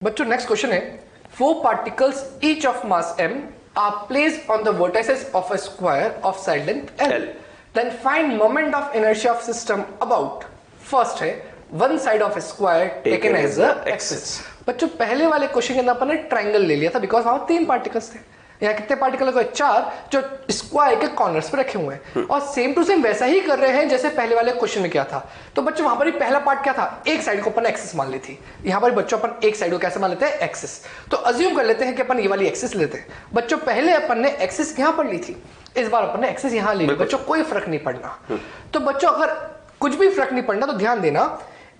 बच्चों next question है, four particles each of mass m are placed on the vertices of a square of side length L. Then find moment of inertia of system about. First है one side of a square taken as a axis. बच्चों पहले वाले question के अंदर अपन ने triangle ले लिया था बिकॉज वहां तीन पार्टिकल्स थे। यहाँ कितने पार्टिकल को? चार, जो स्क्वायर के कॉर्नर्स पे रखे हुए हैं और सेम टू सेम वैसा ही कर रहे हैं जैसे पहले वाले क्वेश्चन में किया था। तो बच्चों वहां पर ही पहला पार्ट क्या था? एक साइड को अपन एक्सिस मान ली थी। यहाँ पर बच्चों अपन एक साइड को कैसे मान लेते हैं? एक्सिस। तो अज्यूम कर लेते हैं कि अपन ये वाली एक्सिस लेते हैं। बच्चों पहले अपन ने एक्सिस यहाँ पर ली थी, इस बार अपन ने एक्सिस यहाँ ली। बच्चों कोई फर्क नहीं पड़ना। तो बच्चों अगर कुछ भी फर्क नहीं पड़ना तो ध्यान देना,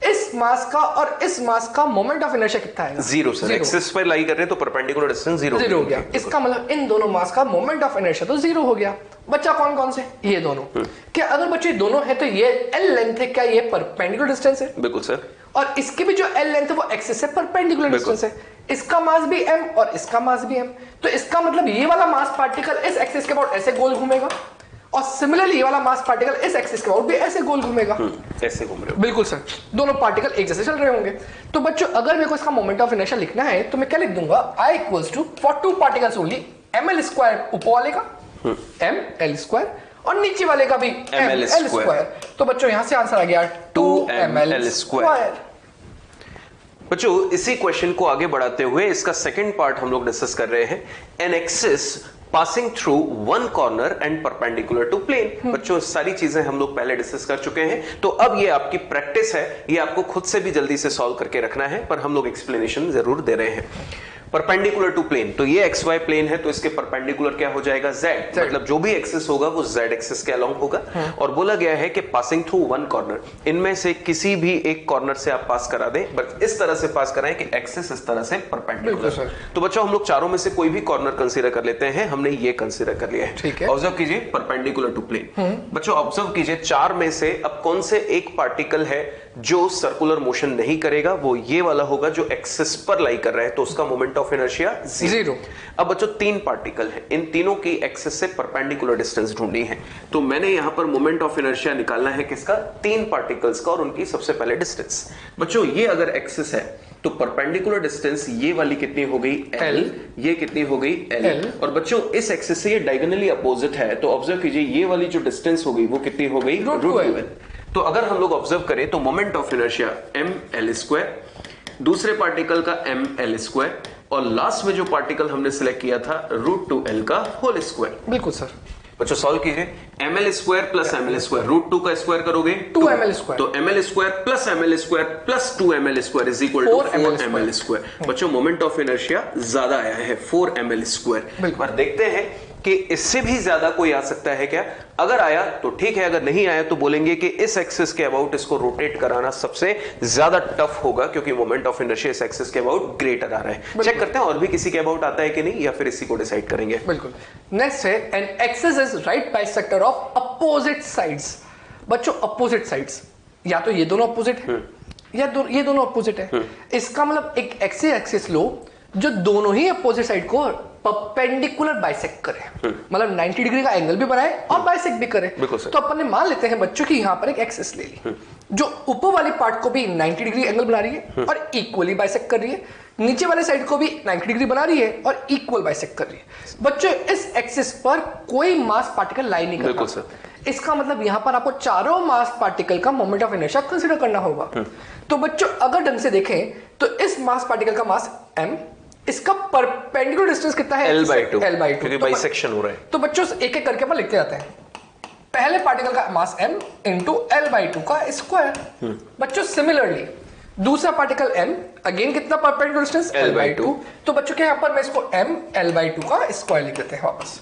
इस मास का और इस मास का मोमेंट ऑफ इनर्शिया कितना है? Zero sir. एक्सिस पर लाई कर रहे हैं तो परपेंडिकुलर डिस्टेंस जीरो हो गया। इसका मतलब इन दोनों मास का मोमेंट ऑफ इनर्शिया तो जीरो हो गया। बच्चा कौन कौन से? ये दोनों। क्या अगर बच्चे दोनों है तो ये एल लेंथ है, क्या ये परपेंडिकुलर डिस्टेंस है? बिल्कुल सर। और इसकी भी जो एल लेंथ है वो एक्सिस से परपेंडिकुलर डिस्टेंस है। इसका मास भी m और इसका मास भी m। तो इसका मतलब ये वाला मास पार्टिकल इस एक्सिस के अबाउट ऐसे गोल घूमेगा और सिमिलरली ये वाला मास पार्टिकल इस एक्सिस के अबाउट भी ऐसे गोल घूमेगा। ऐसे घूम रहे हो। बिल्कुल सर, दोनों पार्टिकल एक जैसे चल रहे होंगे। तो बच्चों अगर मेरे को इसका मोमेंट ऑफ इनर्शिया लिखना है तो मैं क्या लिख दूंगा? I equals to for two particles only ml square ऊपर वाले का ml स्क्वायर और नीचे वाले का भी ml स्क्वायर। तो बच्चों यहां से आंसर आ गया 2ml स्क्वायर। बच्चों इसी क्वेश्चन को आगे बढ़ाते हुए इसका सेकंड पार्ट हम लोग डिस्कस कर रहे हैं, an axis passing through one corner and perpendicular to plane. बच्चों सारी चीजें हम लोग पहले डिस्कस कर चुके हैं, तो अब ये आपकी प्रैक्टिस है, ये आपको खुद से भी जल्दी से सॉल्व करके रखना है, पर हम लोग एक्सप्लेनेशन जरूर दे रहे हैं। परपेंडिकुलर टू प्लेन, तो ये एक्स वाई प्लेन है तो इसके परपेंडिकुलर क्या हो जाएगा? जेड। मतलब जो भी एक्सिस होगा वो जेड एक्सिस के अलोंग होगा। और बोला गया है कि पासिंग थ्रू वन कॉर्नर, इनमें से किसी भी एक कॉर्नर से आप पास करा दें, बट इस तरह से पास कराएं कि एक्सिस इस तरह से परपेंडिकुलर। तो बच्चों हम लोग चारों में से कोई भी कॉर्नर कंसीडर कर लेते हैं, हमने ये कंसीडर कर लिया है। ठीक है। ऑब्जर्व कीजिए परपेंडिकुलर टू प्लेन। बच्चों ऑब्जर्व कीजिए चार में से अब कौन से एक पार्टिकल है जो सर्कुलर मोशन नहीं करेगा? वो ये वाला होगा जो एक्सिस पर लाई कर रहा है, तो उसका मोमेंट ऑफ इनर्शिया जीरो। अब बच्चों तीन पार्टिकल हैं, इन तीनों की एक्सिस से परपेंडिकुलर डिस्टेंस ढूंढनी है, तो मैंने यहां पर मोमेंट ऑफ इनर्शिया निकालना है किसका? तीन पार्टिकल्स का और उनकी सबसे पहले डिस्टेंस। बच्चों ये अगर एक्सिस है तो परपेंडिकुलर डिस्टेंस ये वाली कितनी हो गई? L। ये कितनी हो गई? L। और बच्चों इस एक्सिस से ये डायगोनली अपोजिट है, तो ऑब्जर्व कीजिए ये वाली जो डिस्टेंस हो गई वो कितनी हो गई? √2l। तो अगर हम लोग ऑब्जर्व करें तो moment of inertia ml square, दूसरे पार्टिकल का ml स्क्वायर और लास्ट में जो पार्टिकल हमने सिलेक्ट किया था √2l का होल स्क्वायर। बिल्कुल सर। बच्चों सॉल्व कीजिए, ml square plus ml square, √2 का स्क्वायर करोगे 2ml स्क्वायर, तो ml square plus ml square plus 2ml square is equal to 4ml square. बच्चों मोमेंट ऑफ इनर्शिया ज्यादा आया है 4ml स्क्वायर। पर देखते हैं कि इससे भी ज्यादा कोई आ सकता है क्या? अगर आया तो ठीक है, अगर नहीं आया तो बोलेंगे कि इस एक्सिस के अबाउट इसको रोटेट कराना सबसे ज्यादा टफ होगा, क्योंकि मोमेंट ऑफ इनर्शिया इस एक्सिस के अबाउट ग्रेटर आ रहा है। चेक करते हैं और भी किसी के अबाउट आता है कि नहीं, या फिर इसी को डिसाइड करेंगे। बिल्कुल। नेक्स्ट है an axis is right bisector of opposite sides. बच्चों अपोजिट साइड्स, या तो ये दोनों अपोजिट है या ये दोनों अपोजिट है। इसका मतलब एक एक्सिस लो जो दोनों ही अपोजिट साइड को परपेंडिकुलर बाइसेक्ट करे, मतलब 90 डिग्री का एंगल भी बनाए और बाइसेक्ट भी करे। तो अपन ने मान लेते हैं बच्चों की यहाँ पर एक एक्सिस ले ली जो ऊपर वाली पार्ट को भी 90 डिग्री एंगल बना रही है और इक्वली बाइसेक्ट कर रही है, नीचे वाले साइड को भी 90 डिग्री बना रही है और इक्वल बाइसेक्ट कर रही है। बच्चों इस एक्सिस पर कोई मास पार्टिकल लाई नहीं कर रहा। इसका मतलब यहां पर आपको चारों मास पार्टिकल का मोमेंट ऑफ इनर्शिया कंसीडर करना होगा। तो बच्चों अगर ढंग से देखें तो इस मास पार्टिकल का मास m, इसका परपेंडिकुलर डिस्टेंस कितना है? L/2, क्योंकि बाइसेक्शन हो रहा है। तो बच्चों एक एक करके अपन लिखते जाते हैं। पहले पार्टिकल का मास m इंटू L/2 का स्क्वायर। बच्चों सिमिलरली दूसरा पार्टिकल m, अगेन कितना परपेंडिकुलर डिस्टेंस? L/2। तो बच्चों के यहां पर मैं इसको m L/2 का स्क्वायर लिख देते हैं वापस।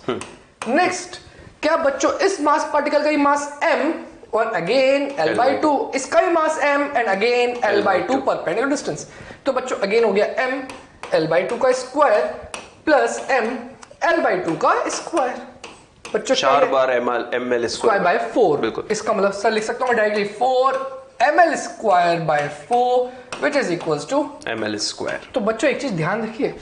नेक्स्ट, क्या बच्चों इस मास पार्टिकल का ही मास m और अगेन L/2, इसका भी मास m and again L/2 perpendicular distance. तो बच्चों अगेन हो गया m L/2 का स्क्वायर प्लस m L/2 का स्क्वायर। बच्चों 4 बार ml स्क्वायर बाय 4। बिल्कुल। इसका मतलब सर लिख सकता हूं मैं directly 4ml square by 4 which is equals to ml square. तो बच्चों एक चीज ध्यान रखिए,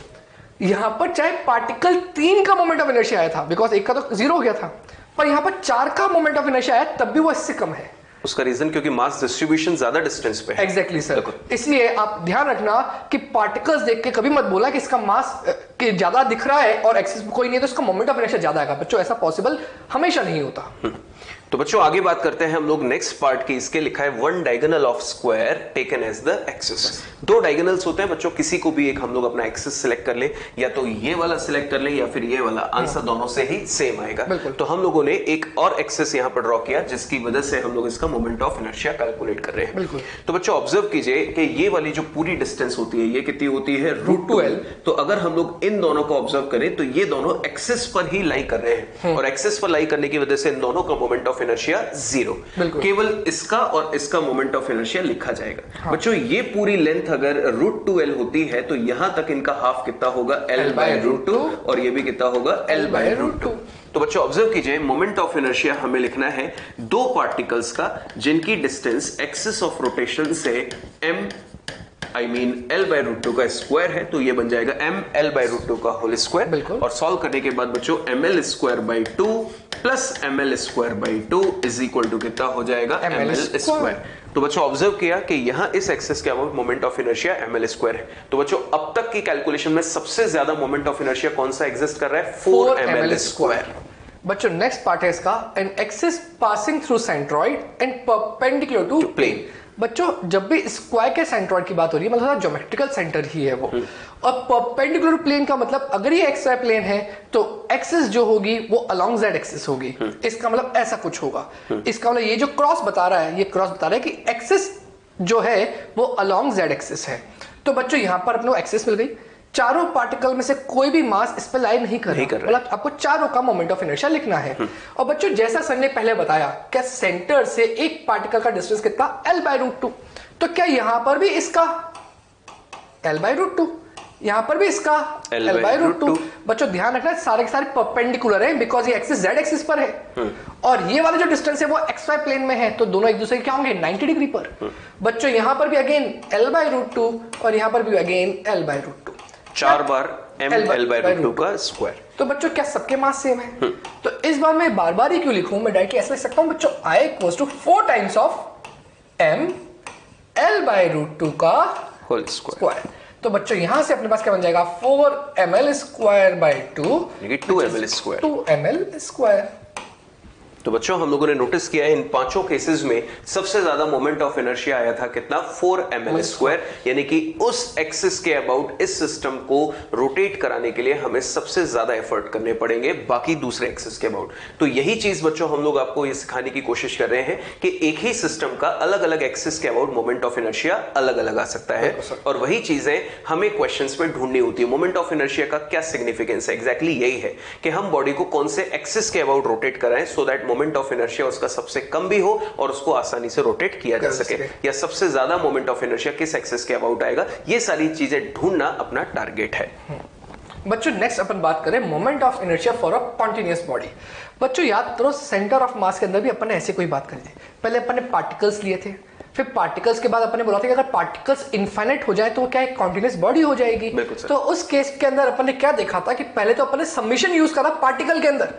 यहां पर चाहे पार्टिकल 3 का मोमेंट ऑफ इनर्शिया आया था, बिकॉज एक का तो 0 हो गया था, पर यहां पर 4 का मोमेंट ऑफ इनर्शिया आया तब भी वो इससे कम है। उसका रीजन क्योंकि मास डिस्ट्रीब्यूशन ज्यादा डिस्टेंस पे है। एग्जैक्टली सर, इसलिए आप ध्यान रखना कि पार्टिकल्स देख के कभी मत बोला कि इसका मास ज्यादा दिख रहा है और एक्सिस कोई नहीं है तो इसका मोमेंट ऑफ इनर्शिया ज्यादा आएगा। बच्चों ऐसा पॉसिबल हमेशा नहीं होता। तो बच्चों आगे बात करते हैं हम लोग नेक्स्ट पार्ट की। इसके लिखा है one diagonal of square taken as the axis. दो डायगोनल्स होते हैं बच्चों, किसी को भी एक हम लोग अपना एक्सिस सिलेक्ट कर ले, या तो ये वाला सिलेक्ट कर ले या फिर ये वाला, आंसर दोनों से ही सेम आएगा। तो हम लोगों ने एक और एक्सिस यहां पर ड्रॉ किया जिसकी वजह से हम लोग इसका मोमेंट ऑफ इनर्शिया कैलकुलेट कर रहे हैं। तो बच्चों ऑब्जर्व कीजिए कि ये वाली जो पूरी डिस्टेंस होती है ये कितनी होती है, √2l। तो अगर हम लोग इन दोनों को ऑब्जर्व करें तो ये दोनों एक्सिस पर ही लाई कर रहे हैं, और एक्सिस पर लाई करने की वजह से इन दोनों का मोमेंट ऑफ इनर्शिया 0। केवल इसका और इसका मोमेंट ऑफ इनर्शिया लिखा जाएगा। बच्चों ये पूरी लेंथ अगर √2l होती है तो यहां तक इनका हाफ कितना होगा, l/√2, और ये भी कितना होगा, l/√2। तो बच्चों ऑब्जर्व कीजिए, मोमेंट ऑफ इनर्शिया हमें लिखना है दो पार्टिकल्स का जिनकी डिस्टेंस एक्सिस ऑफ रोटेशन से l/√2 का स्क्वायर है, तो ये बन जाएगा ml/√2 का होल स्क्वायर। और सॉल्व करने के बाद बच्चों ml²/2 plus ml²/2 is equal to कितना हो जाएगा, ml²। तो बच्चों ऑब्जर्व किया कि यहां इस एक्सिस के about moment of inertia ml² है। तो बच्चों अब तक की कैलकुलेशन में सबसे ज्यादा मोमेंट ऑफ इनर्शिया कौन सा एग्जिस्ट कर रहा है, 4ml²। बच्चों नेक्स्ट पार्ट है इसका, an axis passing through centroid and perpendicular to plane. बच्चों जब भी स्क्वायर के सेंट्रॉइड की बात हो रही है मतलब ज्योमेट्रिकल सेंटर ही है वो, और परपेंडिकुलर प्लेन का मतलब अगर ये एक्स वाई प्लेन है तो एक्सिस जो होगी वो अलोंग जेड एक्सिस होगी। इसका मतलब ऐसा कुछ होगा। इसका मतलब ये जो क्रॉस बता रहा है, ये क्रॉस बता रहा है कि एक्सिस जो है वो अलोंग जेड एक्सिस है। तो बच्चों यहां पर अपने एक्सिस मिल गई, चारों पार्टिकल में से कोई भी मास इस पर लाई नहीं कर रहा, मतलब आपको चारों का मोमेंट ऑफ इनर्शिया लिखना है। और बच्चों जैसा सर ने पहले बताया क्या सेंटर से एक पार्टिकल का डिस्टेंस कितना, l/√2। तो क्या यहां पर भी इसका l/√2, यहां पर भी इसका l/√2। बच्चों ध्यान रखना सारे के सारे परपेंडिकुलर है बिकॉज ये एक्सिस जेड एक्सिस पर है, और ये वाला जो डिस्टेंस है वो एक्स वाई प्लेन में है, तो दोनों एक दूसरे के क्या होंगे, 90 डिग्री पर। बच्चों यहां पर भी अगेन l/√2 और यहां पर भी अगेन l/√2, 4 बार ml/√2 का स्क्वायर। तो बच्चों क्या सबके मास सेम है? तो इस बार मैं बार बार ही क्यों लिखूं, मैं डायरेक्टली ऐसे लिख सकता हूं बच्चों, I = 4 टाइम्स ऑफ ml/√2 का होल स्क्वायर। तो बच्चों यहां से अपने पास क्या बन जाएगा, 4ml²/2 2ml²। तो बच्चों हम लोगों ने नोटिस किया इन पांचों केसेस में सबसे ज्यादा मोमेंट ऑफ इनर्शिया आया था कितना, 4ml², यानी कि उस एक्सिस के अबाउट इस सिस्टम को रोटेट कराने के लिए हमें सबसे ज्यादा एफर्ट करने पड़ेंगे बाकी दूसरे एक्सिस के अबाउट। तो यही चीज बच्चों हम लोग आपको ये सिखाने की कोशिश कर रहे हैं कि एक ही सिस्टम का अलग अलग एक्सिस के अबाउट मोमेंट ऑफ इनर्शिया अलग अलग आ सकता है, और वही चीजें हमें क्वेश्चंस में ढूंढनी होती है। मोमेंट ऑफ इनर्शिया का क्या सिग्निफिकेंस है, एग्जैक्टली यही है कि हम बॉडी को कौन से एक्सिस के अबाउट रोटेट कराएं so that moment of inertia उसका सबसे कम भी हो और उसको आसानी से रोटेट किया जा सके, या सबसे ज्यादा मोमेंट ऑफ इनर्शिया किस एक्सिस के अबाउट आएगा, ये सारी चीजें ढूंढना अपना टारगेट है। बच्चों नेक्स्ट अपन बात करें moment of inertia for a continuous body. बच्चों याद करो सेंटर ऑफ मास के अंदर भी अपन ने ऐसे कोई बात करी थी। पहले अपन ने पार्टिकल्स लिए थे, फिर पार्टिकल्स के बाद अपन ने बोला था कि अगर पार्टिकल्स इनफाइनाइट हो जाए तो क्या एक कॉन्टिन्यूअस बॉडी हो जाएगी। तो उस केस के अंदर अपन ने क्या देखा था कि पहले तो अपन ने समेशन यूज करा पार्टिकल के अंदर,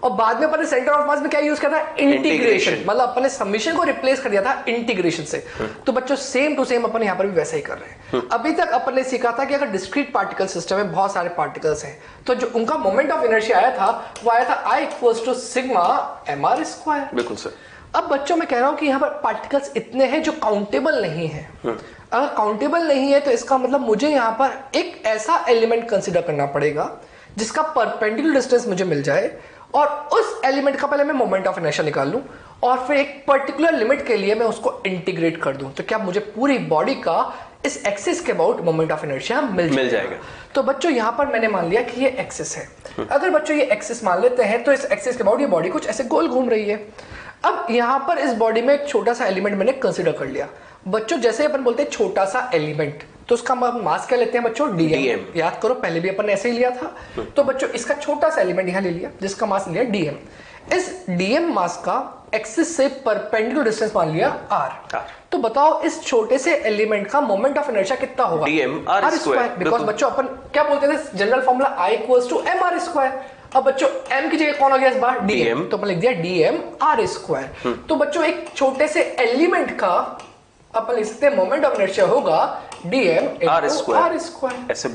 और बाद में अपन ने सेंटर ऑफ मास में क्या यूज करा था, इंटीग्रेशन। मतलब अपन ने समेशन को रिप्लेस कर दिया था इंटीग्रेशन से। तो बच्चों सेम टू सेम अपन यहाँ पर भी वैसा ही कर रहे हैं। अभी तक अपन ने सीखा था कि अगर डिस्क्रीट पार्टिकल सिस्टम में बहुत सारे पार्टिकल्स हैं तो जो उनका मोमेंट ऑफ इनर्शिया आया था वो आया था I = σ/mr²। बिल्कुल सर। अब बच्चों मैं कह रहा हूं कि यहां पर पार्टिकल्स इतने हैं जो काउंटेबल नहीं है। अगर काउंटेबल नहीं है तो इसका मतलब मुझे यहां पर एक ऐसा एलिमेंट कंसीडर करना पड़ेगा जिसका परपेंडिकुलर डिस्टेंस मुझे मिल जाए, और उस एलिमेंट का पहले मैं मोमेंट ऑफ इनर्शिया निकाल लूं और फिर एक पर्टिकुलर लिमिट के लिए मैं उसको इंटीग्रेट कर दूं, तो क्या मुझे पूरी बॉडी का इस एक्सिस के अबाउट मोमेंट ऑफ इनर्शिया मिल जाएगा। तो बच्चों यहां पर मैंने मान लिया कि ये एक्सिस है। अगर बच्चों ये एक्सिस मान लेते हैं तो इस एक्सिस के अबाउट ये बॉडी कुछ ऐसे गोल घूम रही है। अब यहां पर इस बॉडी में एक छोटा सा एलिमेंट मैंने कंसीडर कर लिया। बच्चों जैसे अपन बोलते हैं छोटा सा एलिमेंट, तो उसका मास क्या लेते हैं बच्चों, डीएम। याद करो पहले भी अपन ने ऐसे ही लिया था। तो बच्चों इसका छोटा सा एलिमेंट यहां ले लिया जिसका मास लिया डीएम। इस डीएम मास का एक्सिस से परपेंडिकुलर डिस्टेंस मान लिया r। तो बताओ इस छोटे से एलिमेंट का मोमेंट ऑफ इनर्शिया कितना होगा, dm r²। बिकॉज बच्चों अपन क्या बोलते थे जनरल फॉर्मूला I = mr²। अब बच्चों m की जगह कौन आ गया इस बार dm, dm। तो अपन लिख दिया dm r स्क्वायर। तो बच्चों एक छोटे से एलिमेंट का अपन लिख सकते हैं मोमेंट ऑफ इनर्शिया होगा dm r स्क्वायर। ऐसे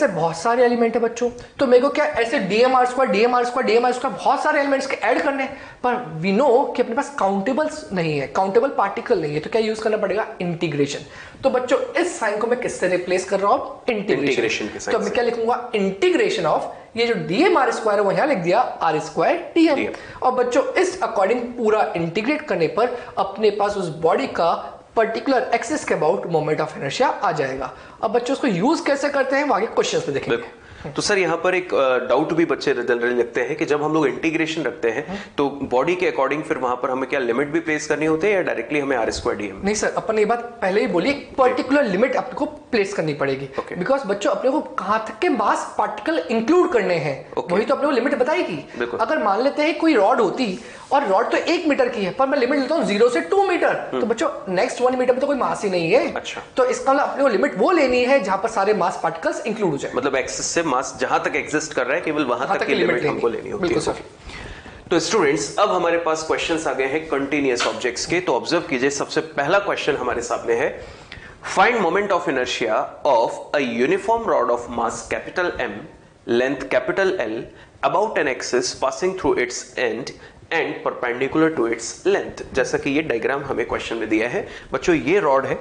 बहुत सारे एलिमेंट है बच्चों। तो मेरे को क्या ऐसे dm r स्क्वायर बहुत सारे एलिमेंट्स के ऐड करने हैं, पर वी नो कि अपने पास काउंटेबल्स नहीं है, काउंटेबल पार्टिकल नहीं है, तो क्या यूज करना पड़ेगा इंटीग्रेशन। तो बच्चों इस साइन को मैं किससे रिप्लेस कर रहा हूं, इंटीग्रेशन के साइन। तो मैं क्या लिखूंगा, इंटीग्रेशन ऑफ ये जो dm r स्क्वायर है वो यहां लिख दिया r स्क्वायर dm। और बच्चों इस अकॉर्डिंग पूरा इंटीग्रेट करने पर अपने पास उस बॉडी का पर्टिकुलर एक्सिस के अबाउट मोमेंट ऑफ इनर्शिया आ जाएगा। अब बच्चों उसको यूज कैसे करते हैं वो आगे क्वेश्चंस में देखेंगे। तो सर यहाँ पर एक डाउट भी बच्चे जनरली लगते हैं कि जब हम लोग इंटीग्रेशन रखते हैं तो बॉडी के अकॉर्डिंग फिर वहां पर हमें क्या लिमिट भी प्लेस करनी होती है या डायरेक्टली हमें r स्क्वायर dm? नहीं सर, अपन ये बात पहले ही बोली, एक पर्टिकुलर लिमिट अपने को प्लेस करनी पड़ेगी। बिकॉज बच्चों अपने को कहां तक के मास पार्टिकल इंक्लूड करने हैं वही तो अपने को लिमिट बताएगी। अगर मान लेते हैं कोई रॉड होती और रॉड तो 1 मीटर की है पर मैं लिमिट लेता हूं 0 से 2 मीटर, तो बच्चों नेक्स्ट 1 मीटर में तो कोई मास ही नहीं है। अच्छा। तो इसका मतलब अपने को लिमिट वो लेनी है जहां पर सारे मास पार्टिकल्स इंक्लूड हो जाए। मतलब एक्सिस से मास जहां तक एग्जिस्ट कर रहा है केवल वहां तक की लिमिट हमको लेनी होती है। तो स्टूडेंट्स अब हमारे पास क्वेश्चंस आ गए हैं कंटीन्यूअस ऑब्जेक्ट्स के। तो ऑब्जर्व कीजिए, सबसे पहला क्वेश्चन हमारे सामने है, find moment of inertia of a uniform rod of mass capital M, length capital L, about an axis passing through its end and perpendicular to its length. जैसा कि ये डायग्राम हमें क्वेश्चन में दिया है बच्चों, ये रॉड है,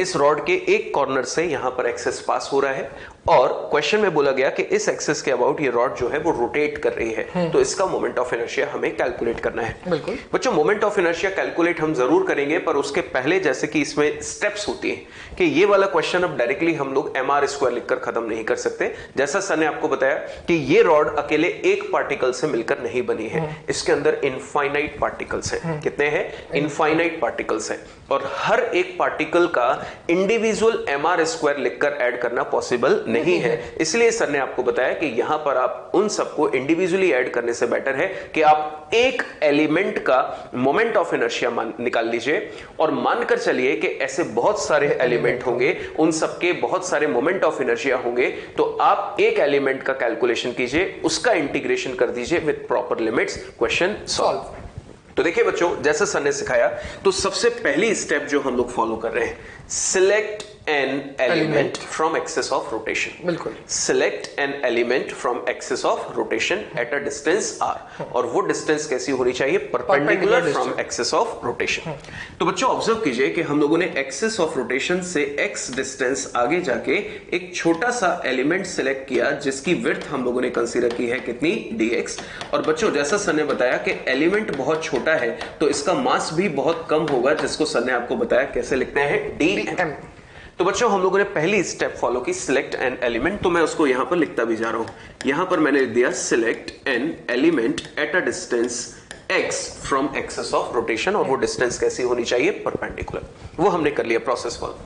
इस रॉड के एक कॉर्नर से यहां पर एक्सेस पास हो रहा है और क्वेश्चन में बोला गया कि इस एक्सेस के अबाउट ये रॉड जो है वो रोटेट कर रही है, तो इसका मोमेंट ऑफ इनर्शिया हमें कैलकुलेट करना है। बच्चों मोमेंट ऑफ इनर्शिया कैलकुलेट हम जरूर करेंगे, पर उसके पहले जैसे कि इसमें स्टेप्स होती हैं कि ये वाला क्वेश्चन अब डायरेक्टली हम लोग mr स्क्वायर लिखकर खत्म नहीं कर सकते। जैसा सर ने आपको बताया कि ये रॉड अकेले एक पार्टिकल से मिलकर नहीं बनी है, इसके अंदर इनफाइनाइट पार्टिकल्स हैं। कितने हैं? इनफाइनाइट पार्टिकल्स हैं और हर एक पार्टिकल का इंडिविजुअल mr स्क्वायर लिखकर ऐड करना पॉसिबल नहीं है। इसलिए सर ने आपको बताया कि यहां पर आप उन सबको इंडिविजुअली ऐड करने से बेटर है कि आप एक एलिमेंट का मोमेंट ऑफ इनर्शिया निकाल लीजिए और मानकर चलिए कि ऐसे बहुत सारे एलिमेंट होंगे, उन सबके बहुत सारे मोमेंट ऑफ इनर्शिया होंगे, तो आप एक एलिमेंट का कैलकुलेशन कीजिए, उसका इंटीग्रेशन कर दीजिए with proper limits, question solve. तो देखिए बच्चों, जैसे सर ने सिखाया तो सबसे पहली स्टेप जो हम लोग फॉलो कर रहे हैं, select an element from axis of rotation. बिल्कुल, select an element from axis of rotation at a distance r, और वो डिस्टेंस कैसी होनी चाहिए? Perpendicular from axis of rotation. तो बच्चों ऑब्जर्व कीजिए कि हम लोगों ने एक्सिस ऑफ रोटेशन से x डिस्टेंस आगे जाके एक छोटा सा एलिमेंट सिलेक्ट किया जिसकी विड्थ हम लोगों ने कंसीडर की है कितनी? dx। और बच्चों जैसा सर ने बताया कि एलिमेंट बहुत छोटा है तो इसका मास भी बहुत कम होगा, जिसको सर ने आपको बताया कैसे लिखते हैं? dm। तो बच्चों हम लोगों ने पहली स्टेप फॉलो की, सिलेक्ट एन एलिमेंट। तो मैं उसको यहां पर लिखता भी जा रहा हूं। यहां पर मैंने लिख दिया select an element eight a distance x from axis of rotation, और वो डिस्टेंस कैसी होनी चाहिए? परपेंडिकुलर। वो हमने कर लिया, प्रोसेस फॉलो।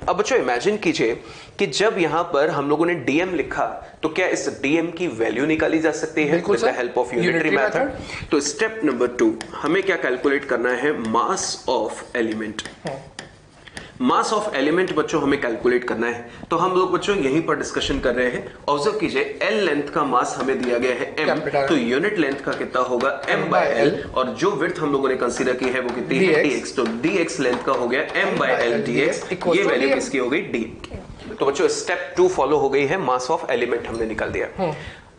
अब बच्चों इमेजिन कीजिए कि जब यहां पर हम लोगों ने dm लिखा तो क्या इस dm की वैल्यू निकाली जा सकती है with the help of unitary method? तो स्टेप नंबर 2 हमें क्या कैलकुलेट करना है? Mass of element. Mass of element बच्चों हमें कैलकुलेट करना है, तो हम लोग बच्चों यहीं पर डिस्कशन कर रहे हैं। ऑब्जर्व कीजिए, L लेंथ का मास हमें दिया गया है m, तो यूनिट लेंथ का कितना होगा? m/l, और जो विड्थ हम लोगों ने कंसीडर की है वो कितनी है? dx। तो dx लेंथ का हो गया m/l dx, ये वैल्यू किसकी हो गई? d। तो बच्चों स्टेप 2 फॉलो हो गई है, मास ऑफ एलिमेंट हमने निकाल दिया।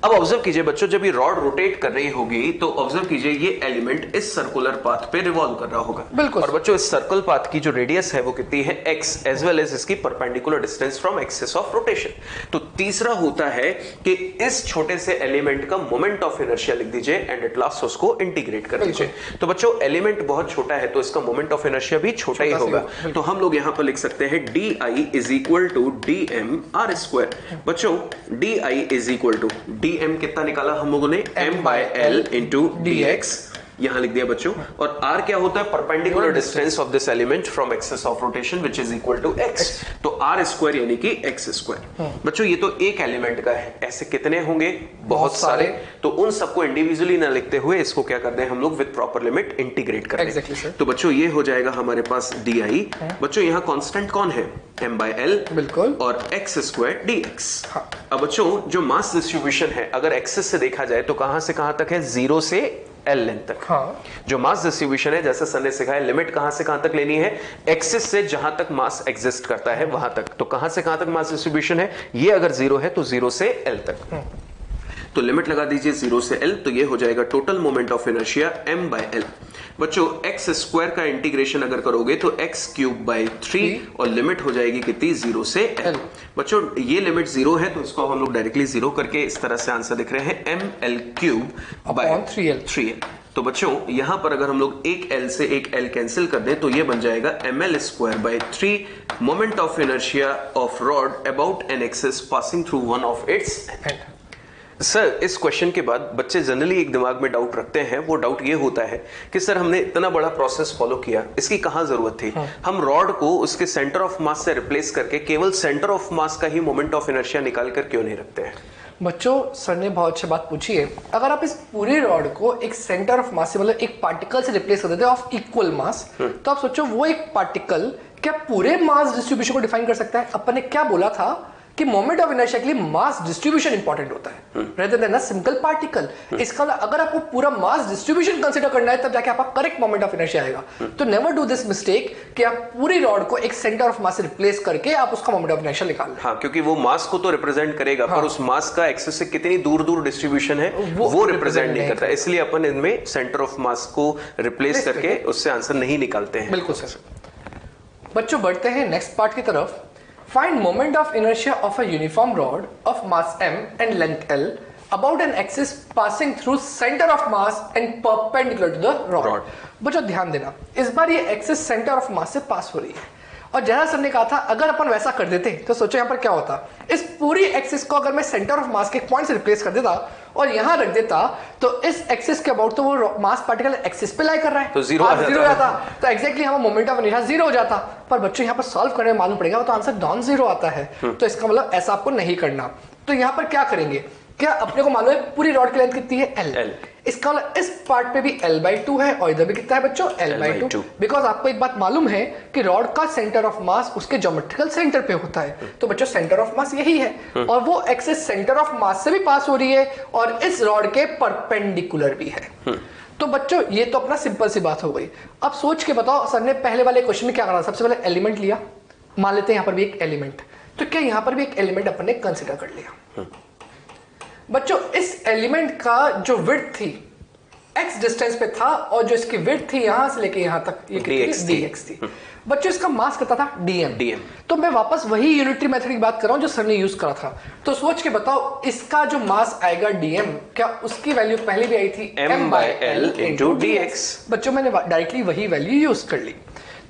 अब ऑब्जर्व कीजिए बच्चों, जब ये रॉड रोटेट कर रही होगी तो ऑब्जर्व कीजिए ये एलिमेंट इस सर्कुलर पाथ पे रिवॉल्व कर रहा होगा। बिल्कुल। और बच्चों इस सर्कल पाथ की जो रेडियस है वो कितनी है? x, एज वेल एज इसकी perpendicular distance from axis of rotation. तो तीसरा होता है कि इस छोटे से एलिमेंट का मोमेंट ऑफ इनर्शिया लिख दीजिए एंड एट लास्ट उसको इंटीग्रेट कर दीजिए। तो बच्चों एलिमेंट बहुत छोटा है तो इसका मोमेंट ऑफ इनर्शिया भी छोटा ही होगा, तो हम लोग यहां पर लिख सकते हैं di is equal to dm r square. बच्चों di is equal to dm कितना निकाला हम लोगों ने? m/l into dx। यहां लिख दिया बच्चों। और r क्या होता है? Perpendicular distance of this element from axis of rotation which is equal to x। तो r स्क्वायर यानी कि x स्क्वायर। बच्चों ये तो एक एलिमेंट का है, ऐसे कितने होंगे? बहुत सारे। तो उन सबको इंडिविजुअली ना लिखते हुए इसको क्या करते हैं हम लोग? विद प्रॉपर लिमिट इंटीग्रेट करते हैं। Exactly, तो बच्चों ये हो जाएगा हमारे पास di। बच्चों यहाँ कांस्टेंट कौन है? m/l। बिल्कुल। और x स्क्वायर dx। अब बच्चों जो मास डिस्ट्रीब्यूशन है अगर एक्सिस से देखा जाए तो कहां से कहां तक है? 0 से L लेंथ तक। हाँ। जो मास डिस्ट्रीब्यूशन है जैसे सर ने सिखाया, लिमिट कहां से कहां तक लेनी है? एक्सिस से जहां तक मास एग्जिस्ट करता है वहां तक। तो कहां से कहां तक मास डिस्ट्रीब्यूशन है? ये अगर 0 है तो 0 से L तक। तो लिमिट लगा दीजिए 0 से L, तो ये हो जाएगा total moment of inertia m/l। बच्चों x स्क्वायर का इंटीग्रेशन अगर करोगे तो x³/3 और लिमिट हो जाएगी कितनी? 0 से L। बच्चों ये लिमिट 0 है तो इसको हम लोग डायरेक्टली 0 करके इस तरह से आंसर लिख रहे हैं ml³/3l। तो बच्चों यहां पर अगर हम लोग एक L से एक L कैंसिल कर दें तो ये बन जाएगा ml²/3 moment of inertia of rod about an axis passing through one of its and. Sir इस क्वेश्चन के बाद बच्चे जनरली एक दिमाग में डाउट रखते हैं, वो डाउट ये होता है कि सर हमने इतना बड़ा प्रोसेस फॉलो किया, इसकी कहां जरूरत थी? हम रॉड को उसके सेंटर ऑफ मास से रिप्लेस करके केवल सेंटर ऑफ मास का ही मोमेंट ऑफ इनर्शिया निकाल कर क्यों नहीं रखते हैं? बच्चों सर ने बहुत अच्छी बात पूछी है। अगर आप इस पूरे रॉड को एक सेंटर ऑफ मास से मतलब एक पार्टिकल से रिप्लेस कर देते ऑफ इक्वल मास, तो आप सोचो वो एक पार्टिकल क्या पूरे मास डिस्ट्रीब्यूशन को डिफाइन कर सकता है? अपन ने क्या बोला था कि मोमेंट ऑफ इनर्शिया के लिए मास डिस्ट्रीब्यूशन इंपॉर्टेंट होता है rather than a single particle. इसका अगर आपको पूरा मास डिस्ट्रीब्यूशन कंसीडर करना है तब जाके आपका करेक्ट मोमेंट ऑफ इनर्शिया आएगा। तो नेवर डू दिस मिस्टेक कि आप पूरी रॉड को एक सेंटर ऑफ मास से रिप्लेस करके आप उसका मोमेंट ऑफ इनर्शिया निकाल लें। हाँ, क्योंकि वो मास को तो रिप्रेजेंट करेगा पर उस मास का एक्सिस से कितनी दूर दूर डिस्ट्रीब्यूशन है वो रिप्रेजेंट नहीं करता, इसलिए अपन इनमें सेंटर ऑफ मास को रिप्लेस करके उससे आंसर नहीं निकालते हैं। बिल्कुल सर। बच्चों बढ़ते हैं नेक्स्ट पार्ट की तरफ। Find moment of inertia of a uniform rod of mass m and length L about an axis passing through center of mass and perpendicular to the rod. बच्चों ध्यान देना, इस बार ये एक्सिस सेंटर ऑफ मास से पास हो रही है और जैसा सर ने कहा था अगर अपन वैसा कर देते तो सोचो यहाँ पर क्या होता। इस पूरी एक्सिस को अगर मैं सेंटर ऑफ मास के पॉइंट से रिप्लेस कर देता और यहाँ रख देता तो इस एक्सिस के अबाउट तो वो मास पार्टिकल एक्सिस पे लाई कर रहा है तो जीरो हो जाता। तो एग्जैक्टली हमारा मोमेंट ऑफ इनर्शिया 0 हो जाता। पर बच्चों यहाँ पर सॉल्व करने में मालूम पड़ेगा तो आंसर नॉन 0 आता है। तो इसका मतलब ऐसा आपको नहीं करना। तो यहाँ पर क्या करेंगे? क्या अपने को मालूम है पूरी रॉड की लेंथ कितनी है? L। इसका मतलब इस पार्ट पे भी L/2 है और इधर भी कितना है बच्चों? L/2। बिकॉज आपको एक बात मालूम है कि रॉड का सेंटर ऑफ मास उसके ज्योमेट्रिकल सेंटर पे होता है। तो बच्चों सेंटर ऑफ मास यही है और वो एक्सिस सेंटर ऑफ मास से भी पास हो रही है और इस रॉड के परपेंडिकुलर भी है। तो बच्चों ये तो अपना सिंपल सी बात हो गई। अब सोच के बताओ सर ने पहले वाले क्वेश्चन में क्या करा? सबसे पहले एलिमेंट लिया, मान लेते हैं यहाँ पर भी एक एलिमेंट, तो क्या यहाँ पर भी एक एलिमेंट अपन ने कंसिडर कर लिया? बच्चों इस एलिमेंट का जो विड्थ थी x डिस्टेंस पे था और जो इसकी विड्थ थी यहां से लेके यहां तक ये dx थी। बच्चों इसका मास कितना था? dm। तो मैं वापस वही यूनिटरी मेथड की बात कर रहा हूं जो सर ने यूज करा था। तो सोच के बताओ इसका जो मास आएगा dm, क्या उसकी वैल्यू पहले भी आई थी? m/l into dx। बच्चों मैंने डायरेक्टली वही वैल्यू यूज कर ली।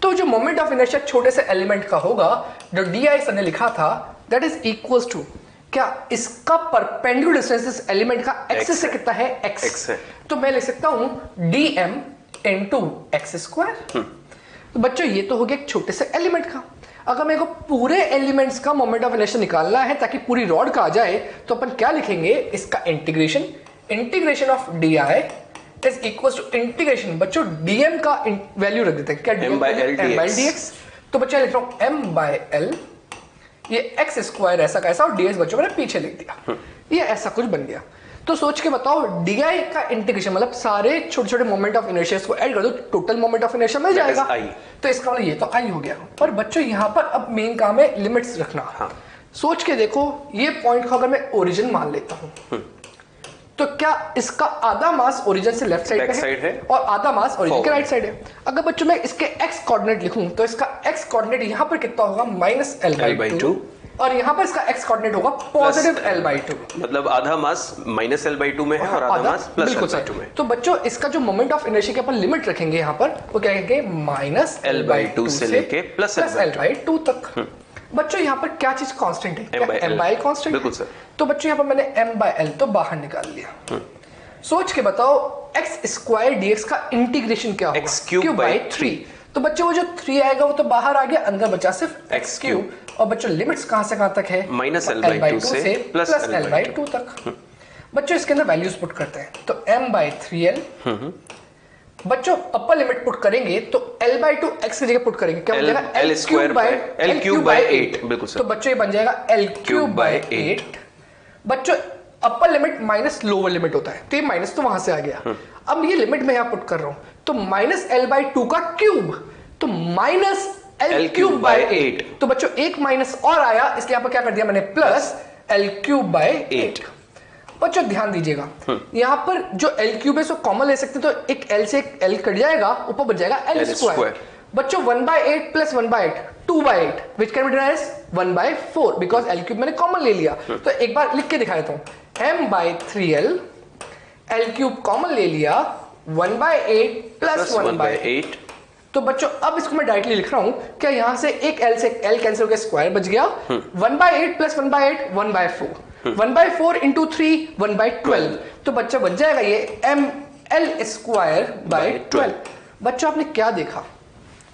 तो जो मोमेंट ऑफ इनर्शिया छोटे से एलिमेंट का होगा जो di सर ने लिखा था दैट इज इक्वल्स टू क्या इसका परपेंडिकुलर डिस्टेंस इस एलिमेंट का एक्सिस से कितना है? x है। तो मैं लिख सकता हूं dm into x²। तो बच्चों ये तो हो गया एक छोटे से एलिमेंट का। अगर मेरे को पूरे एलिमेंट्स का मोमेंट ऑफ इनर्शिया निकालना है ताकि पूरी रॉड का आ जाए तो अपन क्या लिखेंगे? इसका integration of di is equal to integration. बच्चों dm का वैल्यू रख देते हैं क्या? m/dx। तो बच्चों लिख रहा हूं m/l, ये x² ऐसा कैसा और dx बच्चों मैंने पीछे लिख दिया, ये ऐसा कुछ बन गया। तो सोच के बताओ di का इंटीग्रेशन मतलब सारे छोटे छोटे मोमेंट ऑफ इनर्शिया को ऐड कर दो, टोटल मोमेंट ऑफ इनर्शिया मिल जाएगा। तो इसका मतलब ये तो i हो गया। पर बच्चों यहाँ पर अब मेन काम है लिमिट्स रखना। सोच के देखो ये पॉइंट को अगर मैं ओरिजिन मान लेता हूं तो क्या इसका आधा मास ओरिजिन से लेफ्ट साइड पे है और आधा मास ओरिजिन के राइट साइड है। अगर बच्चों मैं इसके x कोऑर्डिनेट लिखूं तो इसका x कोऑर्डिनेट यहां पर कितना होगा? -l/2 और यहां पर इसका x कोऑर्डिनेट होगा +l/2। मतलब आधा मास -l/2 में है और आधा मास +l/2 में। तो बच्चों इसका जो मोमेंट ऑफ इनर्शिया की अपन लिमिट रखेंगे यहां पर वो क्या कहेंगे? -l/2 से लेके +l/2 तक। बच्चों यहाँ पर क्या चीज कांस्टेंट है? m/l constant. बिल्कुल सर। तो बच्चों यहाँ पर मैंने m/l तो बाहर निकाल लिया। सोच के बताओ एक्स स्क्वायर डीएक्स का इंटीग्रेशन क्या होगा? X cube by 3। तो बच्चों वो जो 3 आएगा वो तो बाहर आ गया, अंदर बचा सिर्फ एक्स क्यूब। और बच्चों लिमिट्स कहां से कहां तक है? माइनस L/2 से प्लस L/2 तक। बच्चों इसके अंदर वैल्यूज पुट करते हैं, तो m/3l। बच्चों अपर लिमिट पुट करेंगे तो L/2 x की जगह पुट करेंगे, क्या बन जाएगा? L³/8। बिल्कुल सर। तो बच्चों ये बन जाएगा L³/8। बच्चों upper limit minus lower limit होता है, तो ये माइनस तो वहां से आ गया। अब ये लिमिट मैं यहां पुट कर रहा हूं, तो माइनस L/2 का क्यूब, तो माइनस L³/8। तो बच्चों एक माइनस और आया, इसलिए यहां पर क्या कर दिया मैंने? Plus L³/8। बच्चों ध्यान दीजिएगा, यहां पर जो L³ है सो कॉमन ले सकते हैं, तो एक L से एक L कट जाएगा, ऊपर बच जाएगा L²। बच्चों 1/8 plus 1/8 2/8 which can be written as 1/4 because L³ मैंने कॉमन ले लिया। तो एक बार लिख के दिखा देता हूं, m/3l L³ कॉमन ले लिया, 1/8 प्लस 1/8। तो बच्चों अब इसको मैं डायरेक्टली लिख रहा हूं, क्या यहां से एक L से L कैंसिल हो गया, स्क्वायर बच गया। 1/8 प्लस 1/8 1/4, 1/4 इंटू 3 1/12। तो बच्चा बच जाएगा ये ml²/12। बच्चों आपने क्या देखा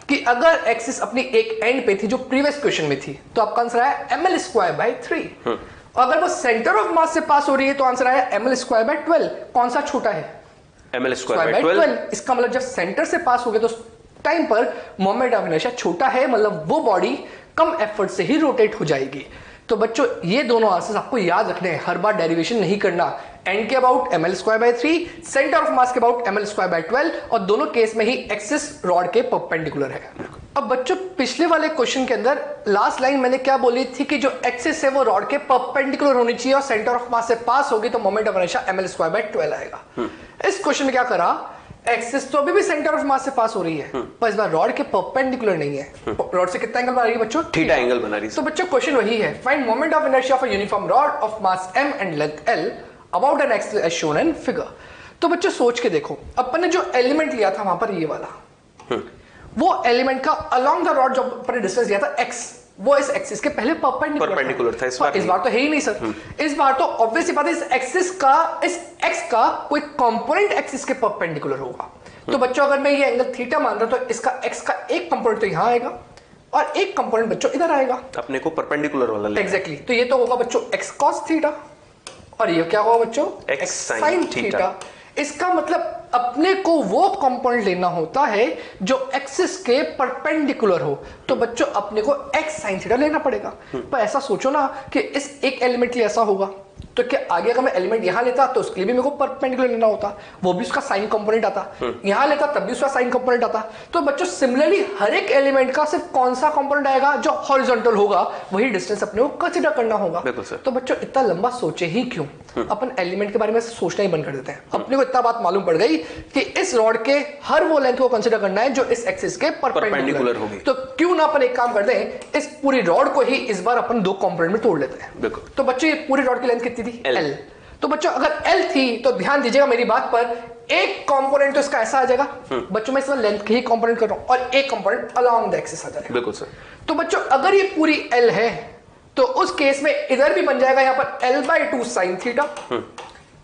कि अगर एक्सिस अपनी एक एंड पे थी जो प्रीवियस क्वेश्चन में थी, तो आपका आंसर आया ml²/3। और अगर वो सेंटर ऑफ मास से पास हो रही है तो आंसर आया ml²/12। कौन सा छोटा है? ml²/12। इसका मतलब जब सेंटर से पास हो गया तो टाइम पर मोमेंट ऑफ इनर्शिया छोटा है, मतलब वो बॉडी कम एफर्ट से ही रोटेट हो जाएगी। तो बच्चों ये दोनों आंसर्स आपको याद रखने हैं, हर बार डेरिवेशन नहीं करना। एंड के about ml²/3, centre of mass के अबाउट ml²/12, और दोनों केस में ही एक्सिस रॉड के परपेंडिकुलर है। अब बच्चों पिछले वाले क्वेश्चन के अंदर लास्ट लाइन मैंने क्या बोली थी कि जो एक्सिस है वो रॉड के परपेंडिकुलर होनी चाहिए और सेंटर ऑफ मास से पास होगी तो मोमेंट ऑफ इनर्शिया ml²/12 आएगा। इस क्वेश्चन में क्या करा, एक्सिस तो अभी भी सेंटर ऑफ मास से पास हो रही है, पर इस बार रॉड के परपेंडिकुलर नहीं है। रॉड से कितना एंगल बना रही है बच्चों? थीटा एंगल बना रही है। तो बच्चों क्वेश्चन वही है, find moment of inertia of a uniform rod of mass m and length l about an axis as shown in figure. तो बच्चों सोच के देखो, अपन ने जो एलिमेंट लिया था वहां पर ये वाला, वो एलिमेंट का अलोंग द रॉड जो अपन ने डिस्टेंस दिया था x, वो इस एक्सिस के पहले परपेंडिकुलर था। इस बार तो है ही नहीं सर। इस बार तो ऑब्वियसली बात है इस एक्सिस का, इस x का कोई कंपोनेंट एक्सिस के परपेंडिकुलर होगा। तो बच्चों अगर मैं ये एंगल थीटा मान रहा हूं तो इसका x का एक कंपोनेंट तो यहां आएगा और एक कंपोनेंट बच्चों इधर आएगा, अपने को परपेंडिकुलर वाला। एग्जैक्टली। तो ये तो होगा बच्चों x cos थीटा, और ये क्या होगा बच्चों? x sin theta. इसका मतलब अपने को वो कंपोनेंट लेना होता है जो एक्सिस के परपेंडिकुलर हो, तो बच्चों अपने को x sin थीटा लेना पड़ेगा। पर ऐसा सोचो ना कि इस एक एलिमेंट के लिए ऐसा होगा, तो क्या आगे अगर मैं एलिमेंट यहां लेता तो उसके लिए भी मेरे को परपेंडिकुलर लेना होता, वो भी उसका साइन कंपोनेंट आता, यहां लेता तब भी उसका साइन कंपोनेंट आता। तो बच्चों सिमिलरली हर एक एलिमेंट का सिर्फ कौन सा कंपोनेंट आएगा जो हॉरिजॉन्टल होगा, वही डिस्टेंस अपने को कंसीडर करना होगा। तो बच्चों इतना लंबा सोचे ही क्यों, अपन एलिमेंट के बारे में सोचना ही बंद कर देते हैं। अपने को इतना बात मालूम पड़ गई कि इस रॉड के हर वो लेंथ को कंसीडर करना है जो इस एक्सिस के परपेंडिकुलर होगी। तो क्यों ना अपन एक काम कर दें, इस पूरी रॉड को ही इस बार अपन दो कंपोनेंट में तोड़ लेते हैं। तो बच्चों ये पूरी रॉड की लेंथ कितनी थी? L। तो बच्चों अगर L थी तो ध्यान दीजिएगा मेरी बात पर, एक कंपोनेंट तो इसका ऐसा आ जाएगा। बच्चों मैं इसमें लेंथ के ही कंपोनेंट कर रहा हूं और एक कंपोनेंट अलोंग द एक्सिस आ जाएगा। बिल्कुल सर। तो बच्चों अगर ये पूरी L है तो उस केस में इधर भी बन जाएगा यहां पर L/2 sin थीटा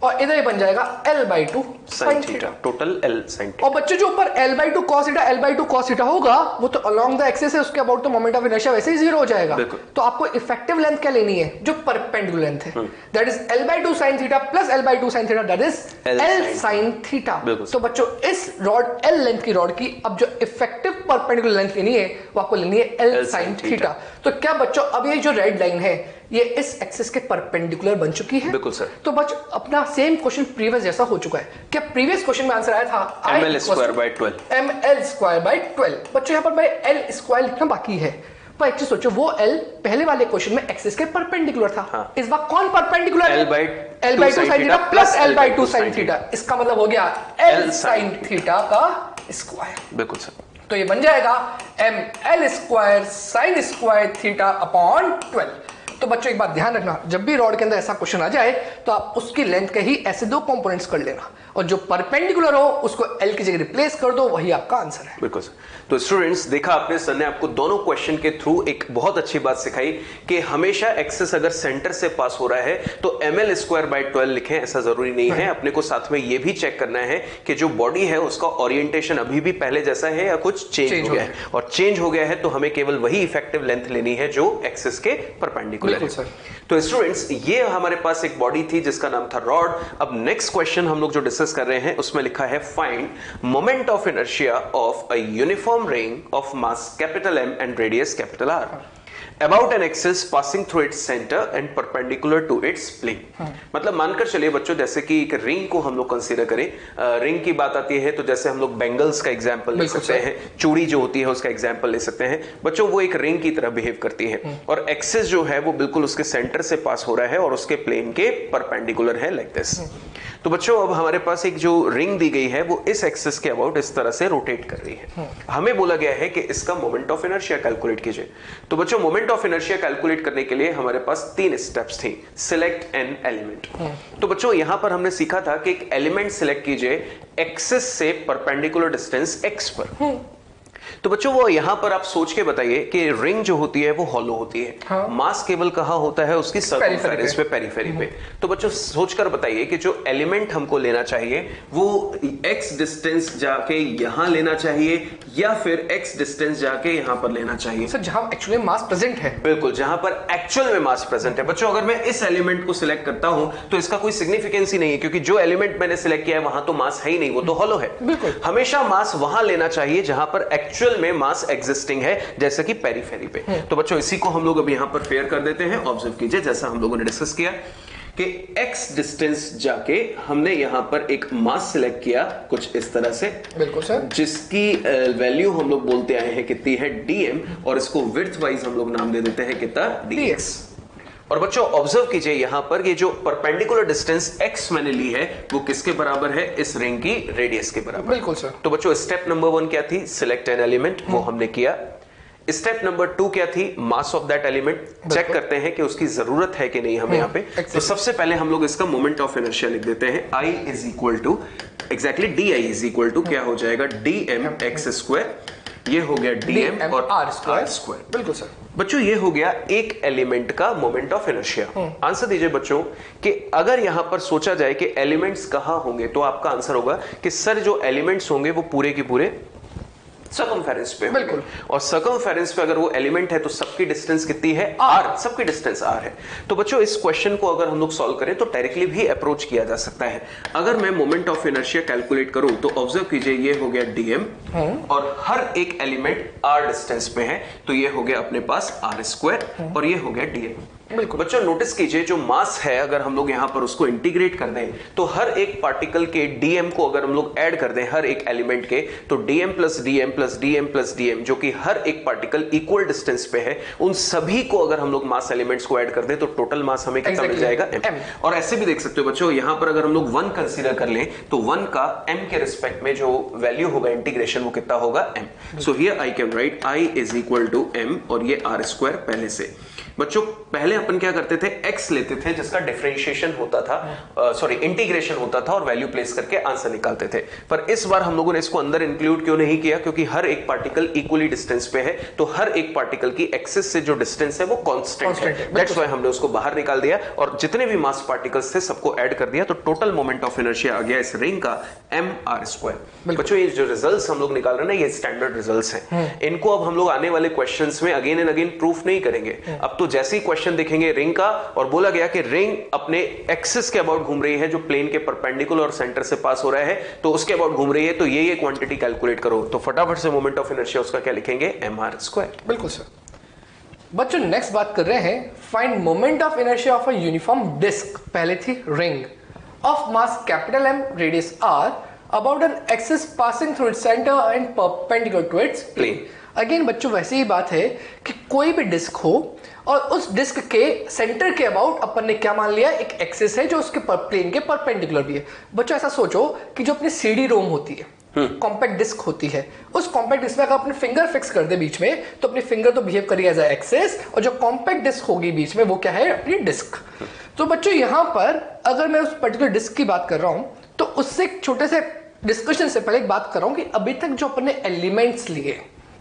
और इधर ही बन जाएगा L/2 sin theta, total L sin theta. और बच्चों जो ऊपर L/2 cos theta L/2 cos theta होगा वो तो अलोंग द एक्सिस है, उसके अबाउट तो मोमेंट ऑफ इनर्शिया वैसे ही जीरो हो जाएगा। तो आपको इफेक्टिव लेंथ क्या लेनी है? जो परपेंडिकुलर लेंथ है, that is L/2 sin theta plus L/2 sin theta, that is L sin theta. तो बच्चों इस रॉड L लेंथ की रॉड की अब जो इफेक्टिव परपेंडिकुलर लेंथ लेनी है वो आपको लेनी है L sin थीटा। तो क्या बच्चों अब ये जो रेड लाइन है ये इस एक्सिस के परपेंडिकुलर बन चुकी है? बिल्कुल सर। तो बच्चों अपना सेम क्वेश्चन प्रीवियस जैसा हो चुका है। क्या प्रीवियस क्वेश्चन में आंसर आया था ml²/12। ml²/12। बच्चों यहां पर मैं l² लिखना बाकी है, पर एक चीज सोचो, वो L पहले वाले क्वेश्चन में एक्सिस के परपेंडिकुलर था। हाँ। इस बार कौन परपेंडिकुलर है? L/2 sin theta plus L/2 sin theta. इसका मतलब हो गया L sin थीटा का स्क्वायर। बिल्कुल सर। तो ये बन जाएगा ml² sin² थीटा अपॉन 12। तो बच्चों एक बात ध्यान रखना, जब भी रॉड के अंदर ऐसा क्वेश्चन आ जाए तो आप उसकी लेंथ के ही ऐसे दो कंपोनेंट्स कर लेना और जो परपेंडिकुलर हो उसको L की जगह रिप्लेस कर दो, वही आपका आंसर है। बिल्कुल। तो स्टूडेंट्स, देखा आपने, सर ने आपको दोनों क्वेश्चन के थ्रू एक बहुत अच्छी बात सिखाई कि हमेशा एक्सिस अगर सेंटर से पास हो रहा है तो ml²/12 लिखें, ऐसा जरूरी नहीं है। अपने को साथ में ये भी चेक करना है कि जो बॉडी है उसका ओरिएंटेशन अभी भी पहले जैसा है या कुछ चेंज हो गया है, और चेंज हो गया है तो हमें केवल वही इफेक्टिव लेंथ लेनी है जो एक्सिस के परपेंडिकुलर है। तो स्टूडेंट्स, ये हमारे पास एक बॉडी थी जिसका नाम था रॉड। अब नेक्स्ट क्वेश्चन हम लोग जो डिस्कस कर रहे हैं उसमें लिखा है find moment of inertia of a uniform ring of mass capital M and radius capital R about an axis passing through its center and perpendicular to its plane। मतलब मानकर चलिए बच्चों, जैसे कि एक रिंग को हम लोग कंसीडर करें, रिंग की बात आती है तो जैसे हम लोग बैंगल्स का एग्जांपल ले सकते हैं, चूड़ी जो होती है उसका एग्जांपल ले सकते हैं। बच्चों, वो एक रिंग की तरह बिहेव करती है और एक्सिस जो है वो बिल्कुल उसके सेंटर से पास हो रहा है और उसके प्लेन के परपेंडिकुलर है, लाइक दिस। तो बच्चों, अब हमारे पास एक जो रिंग दी गई है वो इस एक्सिस के अबाउट इस तरह से रोटेट कर रही है। हमें बोला गया है कि इसका मोमेंट ऑफ इनर्शिया कैलकुलेट कीजिए। तो बच्चों, मोमेंट ऑफ इनर्शिया कैलकुलेट करने के लिए हमारे पास 3 स्टेप्स थी। Select an element. तो बच्चों, यहां पर हमने सीखा था कि एक एलिमेंट सिलेक्ट कीजिए एक्सिस से परपेंडिकुलर डिस्टेंस x पर। तो बच्चों, वो यहां पर आप सोच के बताइए कि रिंग जो होती है वो हॉलो होती है। हाँ। मास केवल कहां होता है? उसकी सर्कमफेरेंस पे, पेरिफेरी पे। तो बच्चों, सोचकर बताइए कि जो एलिमेंट हमको लेना चाहिए वो x डिस्टेंस जाके यहां लेना चाहिए या फिर x डिस्टेंस जाके यहां पर लेना चाहिए? सर, जहां एक्चुअली मास प्रेजेंट है। बिल्कुल, जहां पर एक्चुअल में मास प्रेजेंट है। बच्चों, अगर मैं इस एलिमेंट को सिलेक्ट करता हूं तो इसका कोई सिग्निफिकेंस ही नहीं है, क्योंकि जो एलिमेंट मैंने सिलेक्ट किया है वहां तो मास है ही नहीं, वो तो हॉलो है। बिल्कुल, हमेशा मास वहां लेना चाहिए जहां पर एक्चुअल में मास एग्जिस्टिंग है, जैसे कि पेरिफेरी पे। तो बच्चों, इसी को हम लोग अब यहां पर फेयर कर देते हैं। ऑब्जर्व कीजिए, जैसा हम लोगों ने डिस्कस किया कि x डिस्टेंस जाके हमने यहां पर एक मास सिलेक्ट किया कुछ इस तरह से। बिल्कुल सर। जिसकी वैल्यू हम लोग बोलते आए हैं कितनी है, dm, और इसको विड्थ वाइज हम लोग नाम दे देते हैं कितना, dx। और बच्चों, ऑब्जर्व कीजिए यहां पर ये जो परपेंडिकुलर डिस्टेंस x मैंने ली है वो किसके बराबर है? इस रिंग की रेडियस के बराबर। बिल्कुल सर। तो बच्चों, स्टेप नंबर 1 क्या थी? सिलेक्ट एन एलिमेंट, वो हमने किया। स्टेप नंबर 2 क्या थी? Mass of that element. Check करते हैं कि उसकी जरूरत है कि नहीं हमें यहाँ पे। तो सबसे पहले हम लोग इसका मोमेंट ऑफ इनर्शिया लिख देते हैं। I is equal to exactly di is equal to क्या हो जाएगा? dm x स्क्वायर, ये हो गया dm और r स्क्वायर। बिल्कुल सर। बच्चों, ये हो गया एक एलिमेंट का मोमेंट ऑफ इनर्शिया। आंसर दीजिए बच्चों कि अगर यहां पर सोचा जाए कि एलिमेंट्स कहां होंगे तो आपका आंसर होगा कि सर जो एलिमेंट्स होंगे वो पूरे के पूरे सर्कमफेरेंस पे। बिल्कुल। और सर्कमफेरेंस पे अगर वो एलिमेंट है तो सबकी डिस्टेंस कितनी है? r। सबकी डिस्टेंस r है। तो बच्चों, इस क्वेश्चन को अगर हम लोग सॉल्व करें तो डायरेक्टली भी अप्रोच किया जा सकता है। अगर मैं मोमेंट ऑफ इनर्शिया कैलकुलेट करूं तो ऑब्जर्व कीजिए, ये हो गया dm और हर एक एलिमेंट r डिस्टेंस पे है, तो ये हो गया अपने पास r स्क्वायर और ये हो गया dm। बच्चों, नोटिस कीजिए जो मास है अगर हम लोग यहां पर उसको इंटीग्रेट कर दें तो हर एक पार्टिकल के dm को अगर हम लोग ऐड कर दें हर एक एलिमेंट के, तो dm plus dm plus dm plus dm, जो कि हर एक पार्टिकल इक्वल डिस्टेंस पे है, उन सभी को अगर हम लोग मास एलिमेंट्स को ऐड कर दें तो टोटल मास हमें कितना मिल जाएगा? m। और ऐसे भी देख सकते हो बच्चों, यहां पर अगर हम लोग 1 कंसीडर कर लें तो 1 का m के रिस्पेक्ट में जो वैल्यू होगा इंटीग्रेशन वो कितना होगा? m। So here I can write I is equal to m और ये r स्क्वायर पहले से। बच्चों, पहले अपन क्या करते थे? x लेते थे जिसका डिफरेंशिएशन होता था, सॉरी इंटीग्रेशन होता था और वैल्यू प्लेस करके आंसर निकालते थे। पर इस बार हम लोगों ने इसको अंदर इंक्लूड क्यों नहीं किया? क्योंकि हर एक पार्टिकल इक्वली डिस्टेंस पे है, तो हर एक पार्टिकल की एक्सिस से जो डिस्टेंस है वो कांस्टेंट है। दैट्स व्हाई हमने उसको बाहर निकाल दिया और जितने भी मास पार्टिकल्स थे सबको ऐड कर दिया, तो टोटल मोमेंट ऑफ इनर्शिया आ गया इस रिंग का mr स्क्वायर। बच्चों, ये जो रिजल्ट्स हम लोग निकाल रहे हैं ना, ये स्टैंडर्ड रिजल्ट्स हैं। इनको अब हम लोग आने वाले क्वेश्चंस में अगेन एंड अगेन प्रूफ नहीं करेंगे। अब तो जैसे ही क्वेश्चन देखेंगे रिंग का और बोला गया कि रिंग अपने एक्सिस के अबाउट घूम रही है जो प्लेन के परपेंडिकुलर और सेंटर से पास हो रहा है, तो उसके अबाउट घूम रही है, तो ये क्वांटिटी कैलकुलेट करो, तो फटाफट से मोमेंट ऑफ इनर्शिया उसका क्या लिखेंगे? mr square. बिल्कुल सर। बच्चों, नेक्स्ट बात कर रहे हैं find moment of inertia of a uniform disc. पहले थी ring of mass capital M radius r about an axis passing through its centre and perpendicular to its plane. Again बच्चों, वैसे ही बात है कि कोई भी डिस्क हो और उस डिस्क के सेंटर के अबाउट अपन ने क्या मान लिया? एक एक्सिस है जो उसके प्लेन के परपेंडिकुलर भी है। बच्चों, ऐसा सोचो कि जो अपनी CD रोम होती है, कॉम्पैक्ट डिस्क होती है, उस कॉम्पैक्ट डिस्क में अगर अपने फिंगर फिक्स कर दे बीच में तो अपनी फिंगर तो बिहेव करेगी एज एक्सिस, और जो कॉम्पैक्ट डिस्क होगी बीच में वो क्या है? अपनी डिस्क। तो बच्चों, यहां पर अगर मैं उस पर्टिकुलर डिस्क की बात कर रहा हूं तो उससे एक छोटे से डिस्कशन से पहले एक बात कर रहा हूं कि अभी तक जो अपने एलिमेंट्स लिए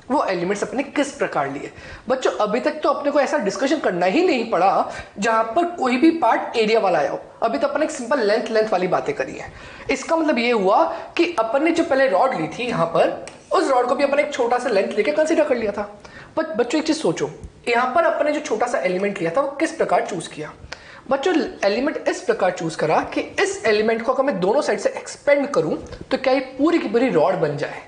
वो एलिमेंट्स अपने किस प्रकार लिए। बच्चों अभी तक तो अपने को ऐसा डिस्कशन करना ही नहीं पड़ा जहां पर कोई भी पार्ट एरिया वाला आया हो। अभी तो अपने एक सिंपल लेंथ वाली बातें करी है। इसका मतलब ये हुआ कि अपन ने जो पहले रॉड ली थी यहां पर, उस रॉड को भी अपन एक छोटा सा लेंथ लेके कंसीडर कर लिया था। बट बच्चों एक चीज सोचो, यहां पर अपने जो छोटा सा एलिमेंट लिया था वो किस प्रकार चूज किया। बच्चों एलिमेंट इस प्रकार चूज करा कि इस एलिमेंट को अगर मैं दोनों साइड से एक्सपेंड करूं तो क्या ये पूरी की पूरी रॉड बन जाए।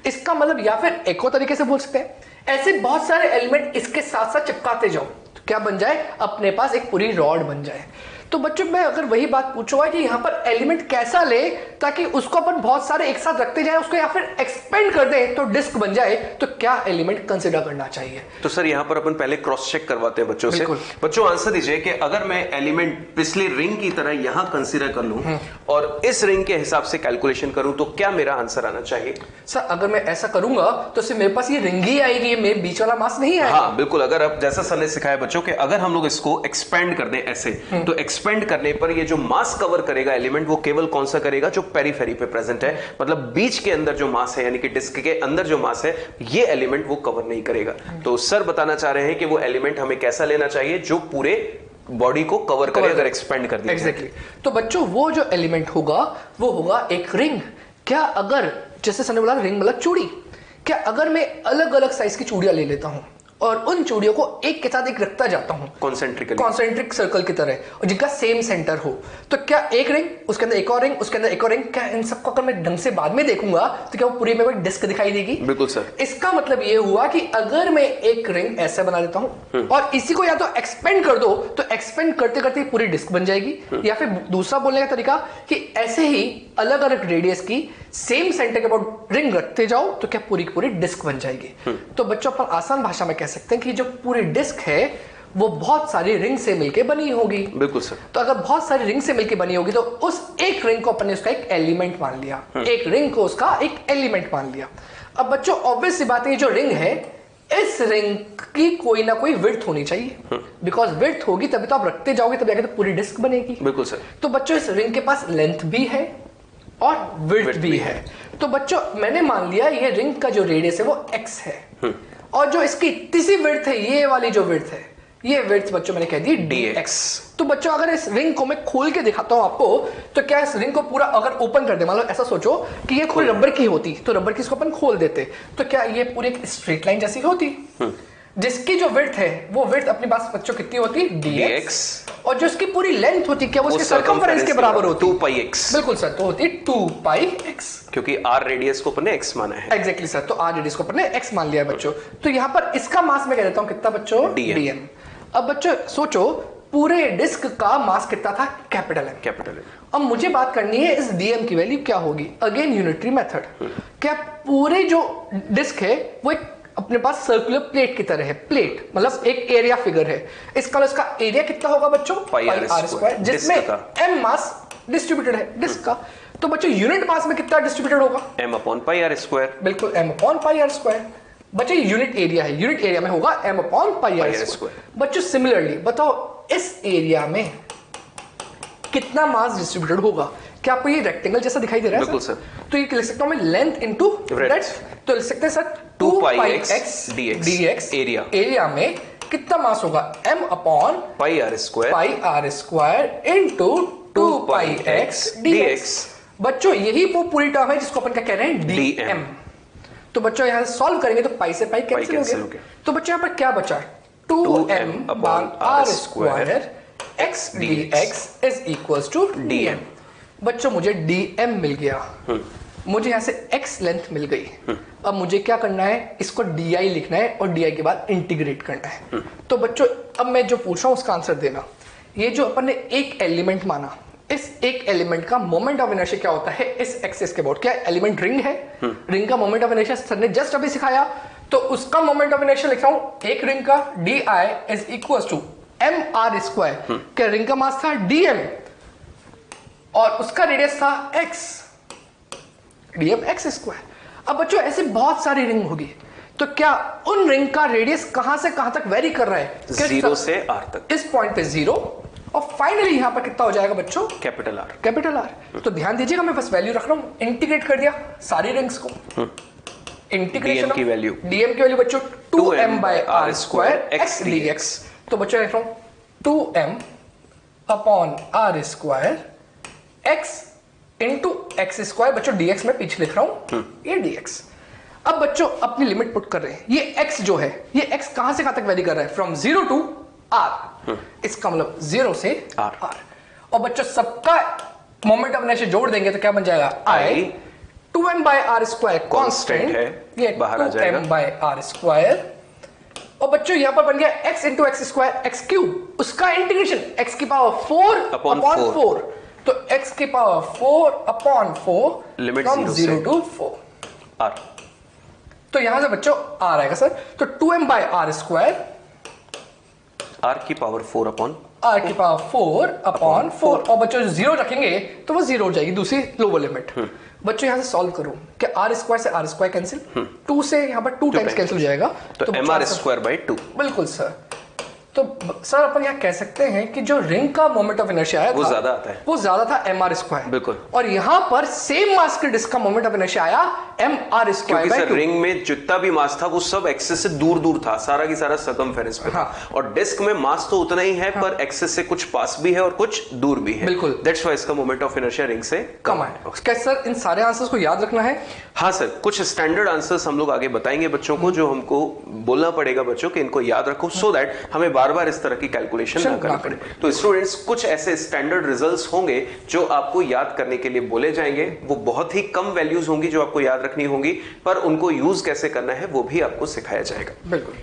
इसका मतलब, या फिर एक और तरीके से बोल सकते हैं, ऐसे बहुत सारे एलिमेंट इसके साथ साथ चिपकाते जाओ तो क्या बन जाए, अपने पास एक पूरी रॉड बन जाए। तो बच्चों मैं अगर वही बात पूछूंगा कि यहां पर एलिमेंट कैसा ले ताकि उसको अपन बहुत सारे एक साथ रखते जाए, उसको या फिर एक्सपेंड कर दे तो डिस्क बन जाए, तो क्या एलिमेंट कंसीडर करना चाहिए। तो सर यहां पर अपन पहले क्रॉस चेक करवाते हैं बच्चों से। बच्चों आंसर दीजिए कि अगर मैं एलिमेंट पिछले रिंग की तरह यहां कंसीडर कर लूं और इस रिंग के हिसाब से कैलकुलेशन करूं तो क्या मेरा आंसर आना चाहिए। सर अगर मैं ऐसा करूंगा तो सिर्फ मेरे पास ये रिंग ही आएगी, मेरे बीच वाला मास नहीं आएगा। हाँ बिल्कुल, अगर अब जैसा सर ने सिखाया बच्चों कि अगर हम लोग इसको एक्सपेंड कर दें ऐसे, तो एक्सपेंड करने पर ये जो मास कवर करेगा एलिमेंट वो केवल कौन सा करेगा, जो पेरीफेरी पे प्रेजेंट है, मतलब बीच के अंदर जो मास है यानी कि डिस्क के अंदर जो मास है ये एलिमेंट वो कवर नहीं करेगा। तो सर बताना चाह रहे हैं कि वो एलिमेंट हमें कैसा लेना चाहिए जो पूरे बॉडी को कवर करे अगर एक्सपेंड कर दिया। एग्जैक्टली। तो बच्चों वो जो एलिमेंट होगा वो होगा एक रिंग। क्या अगर, जैसे सर ने बोला रिंग मतलब चूड़ी, क्या अगर मैं अलग अलग साइज की चूड़ियां ले लेता हूं और उन चूड़ियों को एक के साथ एक रखता जाता हूं कॉन्सेंट्रिक सर्कल की तरह, और जिनका सेम सेंटर हो, तो क्या एक रिंग, उसके अंदर एक और रिंग, उसके अंदर एक और रिंग, क्या इन सबको अगर मैं ढंग से बाद में देखूंगा तो क्या वो पूरी में एक डिस्क दिखाई देगी। बिल्कुल सर। इसका मतलब ये हुआ कि अगर मैं एक रिंग ऐसा बना देता हूं और इसी को या तो एक्सपेंड कर दो तो एक्सपेंड करते करते पूरी डिस्क बन जाएगी, या फिर दूसरा बोलने का तरीका कि ऐसे ही अलग अलग रेडियस की सेम सेंटर के अबाउट रिंग रखते जाओ तो क्या पूरी की पूरी डिस्क बन जाएगी। तो बच्चों अपन आसान भाषा में कह सकते हैं कि जो पूरी डिस्क है वो बहुत सारी रिंग से मिलकर बनी होगी। बिल्कुल सर। तो अगर बहुत सारी रिंग से मिलकर बनी होगी तो उस एक रिंग को अपन ने उसका एक एलिमेंट मान लिया, एक रिंग को उसका एक एलिमेंट मान लिया। अब बच्चों ऑब्वियस सी बात है, जो रिंग है इस रिंग की कोई ना कोई विड्थ होनी चाहिए, बिकॉज विड्थ होगी तभी तो आप रखते जाओगे, तब जाके तो पूरी डिस्क बनेगी। बिल्कुल सर। तो बच्चों इस रिंग के पास लेंथ भी है और विड्थ भी है। तो बच्चों मैंने मान लिया ये रिंग का जो रेडियस है वो x है, और जो इसकी इतनी सी विड्थ है, ये वाली जो विड्थ है, ये विड्थ बच्चों मैंने कह दी dx। तो बच्चों अगर इस रिंग को मैं खोल के दिखाता हूं आपको, तो क्या इस रिंग को पूरा अगर ओपन कर दे, मान लो ऐसा सोचो कि ये कोई रबर की होती, तो रबर की इसको अपन खोल देते, तो क्या ये पूरी एक स्ट्रेट लाइन जैसी होती, जिसकी जो विड्थ है वो विड्थ अपने पास बच्चों कितनी होती, dx, और जो इसकी पूरी लेंथ होती क्या वो उसके सर्कमफेरेंस के बराबर होती, 2πx। बिल्कुल सर, तो होती 2πx, क्योंकि r रेडियस को अपन ने x माना है। एग्जैक्टली सर, तो r रेडियस को अपन ने x मान लिया है बच्चों। तो यहाँ पर इसका मास मैं कह देता हूँ कितना बच्चों, dm। अब बच्चों सोचो पूरे डिस्क का मास कितना था, कैपिटल M। अब मुझे बात करनी है इस dm की वैल्यू क्या होगी, अगेन यूनिटरी मेथड। क्या पूरे जो डिस्क है वो एक अपने पास सर्कुलर प्लेट की तरह है, प्लेट मतलब एक एरिया फिगर है, इसका एरिया कितना होगा बच्चों, πr², जिसमें m मास डिस्ट्रीब्यूटेड है डिस्क का। तो बच्चों यूनिट मास में कितना डिस्ट्रीब्यूटेड होगा, m/πr²। बिल्कुल m/πr²। बच्चों यूनिट एरिया है, यूनिट एरिया में होगा m/πr²। बच्चों सिमिलरली बताओ इस एरिया में कितना मास डिस्ट्रीब्यूटेड होगा। क्या आपको ये रेक्टेंगल जैसा दिखाई दे रहा है? बिल्कुल सर। तो ये लिख सकता हूं मैं लेंथ इनटू ब्रेड्थ, तो लिख सकते हैं सर 2πx dx एरिया में कितना मास होगा, m/πr² इनटू 2πx dx। बच्चों यही वो पूरी टर्म है जिसको अपन क्या कह रहे हैं, dm। तो बच्चों यहां से सॉल्व करेंगे तो पाई से पाई कैंसिल हो गया। तो बच्चों यहां पर क्या बचा, 2m/r² x dx is equals to dm। बच्चों मुझे dm मिल गया, मुझे यहां से x लेंथ मिल गई। अब मुझे क्या करना है, इसको di लिखना है और di के बाद इंटीग्रेट करना है। तो बच्चों अब मैं जो पूछ रहा हूं उसका आंसर देना। ये जो अपन ने एक एलिमेंट माना, इस एक एलिमेंट का मोमेंट ऑफ इनर्शिया क्या होता है इस एक्सिस के अबाउट। क्या एलिमेंट रिंग है, रिंग का मोमेंट ऑफ इनर्शिया सर ने जस्ट अभी सिखाया, तो उसका मोमेंट ऑफ इनर्शिया लिख रहा हूं, एक रिंग का di is equals to mr²। क्या रिंग का मास था dm और उसका रेडियस था x, dm x²। अब बच्चों ऐसे बहुत सारी रिंग होगी, तो क्या उन रिंग का रेडियस कहां से कहां तक वेरी कर रहा है, 0 से r तक। इस पॉइंट पे 0, और फाइनली यहां पर कितना हो जाएगा बच्चों, कैपिटल आर। Capital R. तो ध्यान दीजिएगा मैं बस वैल्यू रख रहा हूं, इंटीग्रेट कर दिया सारी रिंग्स को, इंटीग्रेशन DM की वैल्यू, डीएम की वैल्यू बच्चों 2m by r square x dx। तो बच्चों लिख रहा हूं 2m upon r square x into x square, बच्चों dx में पीछे लिख रहा हूं ये dx। अब बच्चों अपनी लिमिट पुट कर रहे हैं, ये x जो है ये x कहां से कहां तक वेरी कर रहा है, फ्रॉम 0 टू r, इसका मतलब 0 से r। और बच्चों सबका मोमेंट ऑफ इनर्शिया जोड़ देंगे तो क्या बन जाएगा, I 2m by r square constant है, ये बाहर आ जाएगा 2m by r square। और बच्चों यहां पर बन गया x into x square x cube, उसका इंटीग्रेशन x की पावर 4 अपॉन 4, तो x की power 4 upon 4 limit from 0 to 4 r। तो यहां से बच्चों r आएगा सर, तो 2m by r square r की पावर 4 अपॉन r की पावर 4 अपॉन 4, और बच्चों जीरो रखेंगे तो वो जीरो हो जाएगी दूसरी लोअर लिमिट। बच्चों यहां से सॉल्व करो कि r स्क्वायर से r स्क्वायर कैंसिल, 2 से यहां पर 2 टाइम्स कैंसिल हो जाएगा, तो mr स्क्वायर बाय 2। बिल्कुल सर। तो सर अपन यहां कह सकते हैं कि जो रिंग का मोमेंट ऑफ इनर्शिया आया वो था ज्यादा आता है, वो ज्यादा था mr स्क्वायर, बिल्कुल। और यहां पर सेम मास के डिस्क का मोमेंट ऑफ इनर्शिया आया mr स्क्वायर बाय 2। रिंग में जितना भी मास था वो सब एक्सिस से दूर दूर था, सारा की सारा सर्कमफेरेंस पे था। और डिस्क में मास तो उतना ही है, पर एक्सिस से कुछ पास भी है और कुछ दूर भी है, बिल्कुल। दैट्स व्हाई इसका मोमेंट ऑफ इनर्शिया रिंग से कम है। क्या सर इन सारे आंसर्स को याद रखना है? हाँ सर, कुछ स्टैंडर्ड आंसर्स हम लोग आगे बताएंगे बच्चों को, जो हमको बोलना पड़ेगा बच्चों कि इनको याद रखो, सो दैट हमें बार बार इस तरह की कैलकुलेशन ना करनी पड़े। तो स्टूडेंट्स कुछ ऐसे स्टैंडर्ड रिजल्ट्स होंगे जो आपको याद करने के लिए बोले जाएंगे, वो बहुत ही कम वैल्यूज होंगी जो आपको याद रखनी होंगी, पर उनको यूज कैसे करना है वो भी आपको सिखाया जाएगा। बिल्कुल।